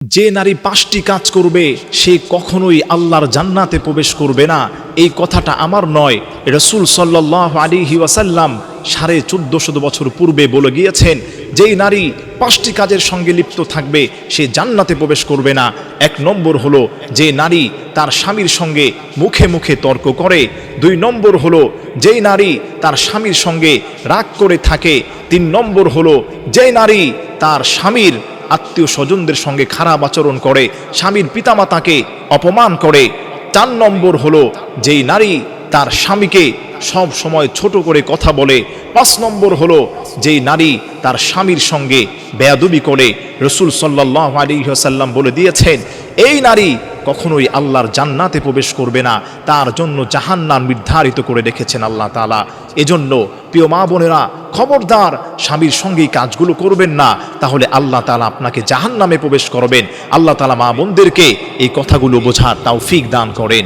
যে নারী 5টি কাজ করবে সে কখনোই আল্লাহর জান্নাতে প্রবেশ করবে না, এই কথাটা আমার নয়, রাসূল সাল্লাল্লাহু আলাইহি ওয়াসাল্লাম 1450 বছর পূর্বে বলে গিয়েছেন, যেই নারী 5টি কাজের সঙ্গে লিপ্ত থাকবে সে জান্নাতে প্রবেশ করবে না। 1 নম্বর হলো যে নারী তার স্বামীর সঙ্গে মুখে মুখে তর্ক করে। 2 নম্বর হলো যেই নারী তার স্বামীর সঙ্গে রাগ করে থাকে। 3 নম্বর হলো যেই নারী তার স্বামীর আত্মীয় স্বজনদের সঙ্গে খারাপ আচরণ করে, স্বামীর পিতামাতাকে অপমান করে। 4 নম্বর হলো যেই নারী তার স্বামীকে সব সময় ছোট করে কথা বলে। 5 নম্বর হলো যেই নারী তার স্বামীর সঙ্গে বেয়াদবি করে। রাসূল সাল্লাল্লাহু আলাইহি ওয়াসাল্লাম বলে দিয়েছেন, এই নারী কখনোই আল্লাহর জান্নাতে প্রবেশ করবে না, তার জন্য জাহান্নাম নির্ধারিত করে রেখেছেন আল্লাহ তাআলা। এজন্য প্রিয় মা বোনেরা, খবরদার স্বামীর সঙ্গে এই কাজগুলো করবেন না, তাহলে আল্লাহ তাআলা আপনাকে জাহান্নামে প্রবেশ করবেন। আল্লাহ তাআলা মা বোনদেরকে এই কথাগুলো বোঝার তৌফিক দান করেন।